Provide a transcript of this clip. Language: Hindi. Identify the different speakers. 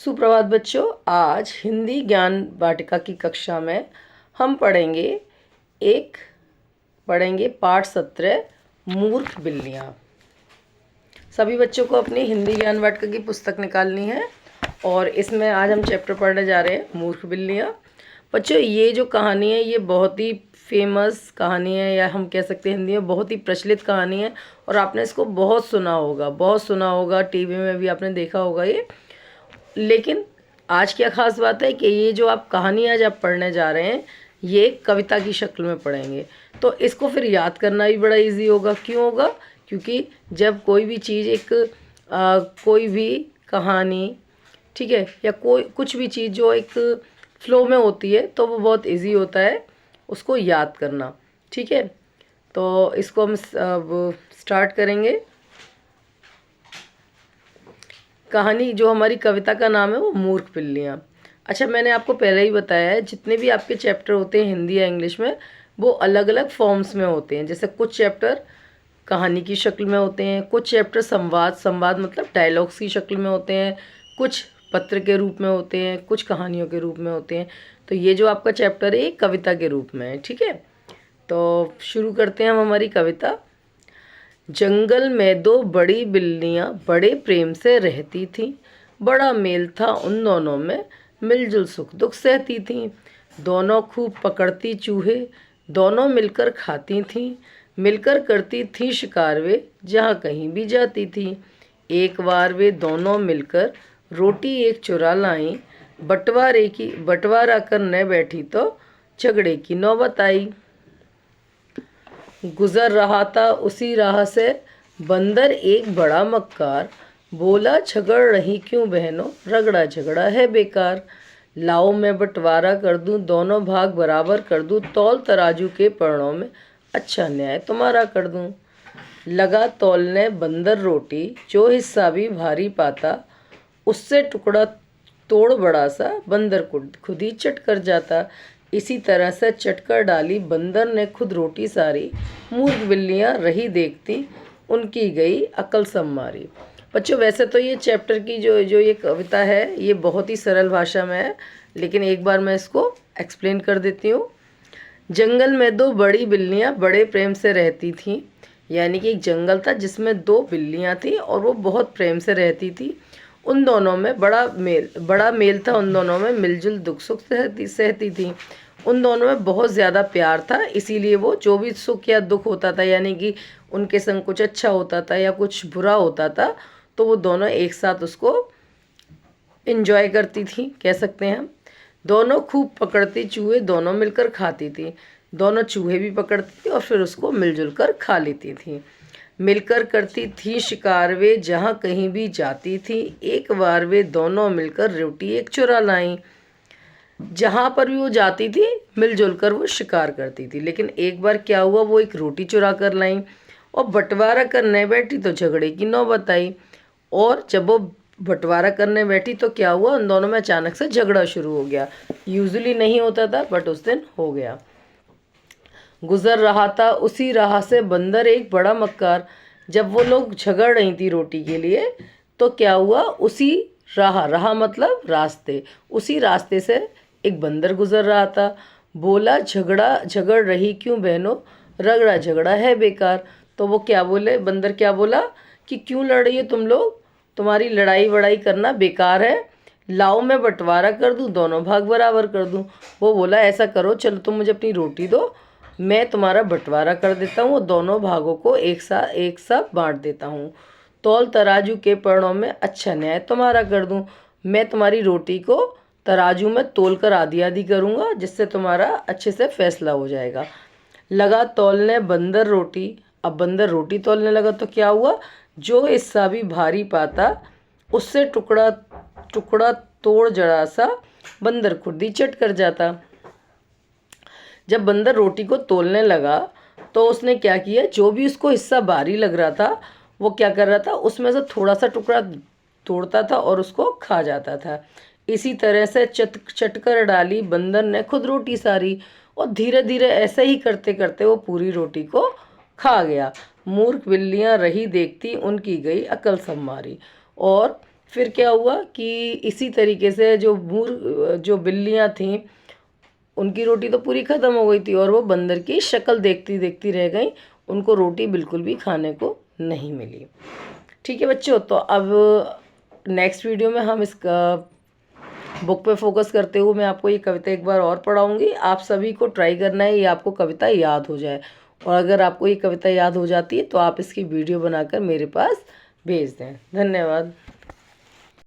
Speaker 1: सुप्रभात बच्चों। आज हिंदी ज्ञान वाटिका की कक्षा में हम पढ़ेंगे पाठ 17 मूर्ख बिल्लियाँ। सभी बच्चों को अपनी हिंदी ज्ञान वाटिका की पुस्तक निकालनी है और इसमें आज हम चैप्टर पढ़ने जा रहे हैं मूर्ख बिल्लियाँ। बच्चों, ये जो कहानी है ये बहुत ही फेमस कहानी है, या हम कह सकते हैं हिंदी में बहुत ही प्रचलित कहानी है और आपने इसको बहुत सुना होगा, टीवी में भी आपने देखा होगा ये। लेकिन आज क्या ख़ास बात है कि ये जो आप कहानी आज आप पढ़ने जा रहे हैं ये कविता की शक्ल में पढ़ेंगे, तो इसको फिर याद करना भी बड़ा इजी होगा। क्यों होगा? क्योंकि जब कोई भी चीज़ कोई भी कहानी, ठीक है, या कोई कुछ भी चीज़ जो एक फ्लो में होती है तो वो बहुत इजी होता है उसको याद करना। ठीक है, तो इसको हम स्टार्ट करेंगे। कहानी जो हमारी कविता का नाम है वो मूर्ख बिल्लियाँ। अच्छा, मैंने आपको पहले ही बताया है जितने भी आपके चैप्टर होते हैं हिंदी या इंग्लिश में वो अलग अलग फॉर्म्स में होते हैं। जैसे कुछ चैप्टर कहानी की शक्ल में होते हैं, कुछ चैप्टर संवाद मतलब डायलॉग्स की शक्ल में होते हैं, कुछ पत्र के रूप में होते हैं, कुछ कहानियों के रूप में होते हैं। तो ये जो आपका चैप्टर है कविता के रूप में है। ठीक है, तो शुरू करते हैं हम हमारी कविता। जंगल में दो बड़ी बिल्लियाँ बड़े प्रेम से रहती थीं। बड़ा मेल था उन दोनों में, मिलजुल सुख दुख सहती थीं। दोनों खूब पकड़ती चूहे, दोनों मिलकर खाती थीं। मिलकर करती थीं शिकार वे, जहाँ कहीं भी जाती थीं। एक बार वे दोनों मिलकर रोटी एक चुरा लाईं। बंटवारा करने बैठी तो झगड़े की नौबत आई। गुजर रहा था उसी राह से बंदर एक बड़ा मक्कार। बोला झगड़ रही क्यों बहनों, रगड़ा झगड़ा है बेकार। लाओ मैं बंटवारा कर दूं, दोनों भाग बराबर कर दूं। तौल तराजू के परणों में अच्छा न्याय तुम्हारा कर दूं। लगा तौलने बंदर रोटी, जो हिस्सा भी भारी पाता। उससे टुकड़ा तोड़ बड़ा सा, बंदर खुद ही चट कर जाता। इसी तरह से चटकर डाली बंदर ने खुद रोटी सारी। मूर्ख बिल्लियाँ रही देखती, उनकी गई अकल सब मारी। बच्चों, वैसे तो ये चैप्टर की जो ये कविता है ये बहुत ही सरल भाषा में है, लेकिन एक बार मैं इसको एक्सप्लेन कर देती हूँ। जंगल में दो बड़ी बिल्लियाँ बड़े प्रेम से रहती थीं, यानी कि एक जंगल था जिसमें दो बिल्लियाँ थीं और वो बहुत प्रेम से रहती थी। उन दोनों में बड़ा मेल था, उन दोनों में मिलजुल दुख सुख सहती थी। उन दोनों में बहुत ज़्यादा प्यार था, इसीलिए वो जो भी सुख या दुख होता था, यानी कि उनके संग कुछ अच्छा होता था या कुछ बुरा होता था, तो वो दोनों एक साथ उसको एंजॉय करती थी, कह सकते हैं हम। दोनों खूब पकड़ती चूहे, दोनों मिलकर खाती थी। दोनों चूहे भी पकड़ती थी और फिर उसको मिलजुल कर खा लेती थी। मिलकर करती थी शिकार वे, जहाँ कहीं भी जाती थी। एक बार वे दोनों मिलकर रोटी एक चुरा लाईं। जहाँ पर भी वो जाती थी मिलजुल कर वो शिकार करती थी, लेकिन एक बार क्या हुआ, वो एक रोटी चुरा कर लाईं और बंटवारा करने बैठी तो झगड़े की नौबत आई। और जब वो बंटवारा करने बैठी तो क्या हुआ, उन दोनों में अचानक से झगड़ा शुरू हो गया। यूजुअली नहीं होता था बट उस दिन हो गया। गुजर रहा था उसी राह से बंदर एक बड़ा मक्कार। जब वो लोग झगड़ रही थी रोटी के लिए तो क्या हुआ, उसी राह मतलब रास्ते, उसी रास्ते से एक बंदर गुजर रहा था। बोला झगड़ रही क्यों बहनों, रगड़ा झगड़ा है बेकार। तो वो क्या बोले, बंदर क्या बोला कि क्यों लड़ रही है तुम लोग, तुम्हारी लड़ाई वड़ाई करना बेकार है। लाओ मैं बंटवारा कर दूं, दोनों भाग बराबर कर दूं। वो बोला ऐसा करो, चलो तुम मुझे अपनी रोटी दो, मैं तुम्हारा बंटवारा कर देता हूँ और दोनों भागों को एक साथ बांट देता हूँ। तौल तराजू के परणों में अच्छा न्याय तुम्हारा कर दूँ। मैं तुम्हारी रोटी को तराजू में तोल कर आधी आधी करूँगा, जिससे तुम्हारा अच्छे से फैसला हो जाएगा। लगा तौलने बंदर रोटी, अब बंदर रोटी तौलने लगा तो क्या हुआ, जो हिस्सा भी भारी पाता उससे टुकड़ा तोड़ जड़ा सा, बंदर खुद ही चट कर जाता। जब बंदर रोटी को तोलने लगा तो उसने क्या किया, जो भी उसको हिस्सा भारी लग रहा था वो क्या कर रहा था, उसमें से थोड़ा सा टुकड़ा तोड़ता था और उसको खा जाता था। इसी तरह से चटकर डाली बंदर ने खुद रोटी सारी, और धीरे धीरे ऐसे ही करते करते वो पूरी रोटी को खा गया। मूर्ख बिल्लियाँ रही देखती, उनकी गई अकल सब मारी। और फिर क्या हुआ कि इसी तरीके से जो बिल्लियाँ थीं उनकी रोटी तो पूरी ख़त्म हो गई थी और वो बंदर की शक्ल देखती देखती रह गई, उनको रोटी बिल्कुल भी खाने को नहीं मिली। ठीक है बच्चों, तो अब नेक्स्ट वीडियो में हम इसका बुक पे फोकस करते हुए मैं आपको ये कविता एक बार और पढ़ाऊँगी। आप सभी को ट्राई करना है ये आपको कविता याद हो जाए, और अगर आपको ये कविता याद हो जाती है तो आप इसकी वीडियो बनाकर मेरे पास भेज दें। धन्यवाद।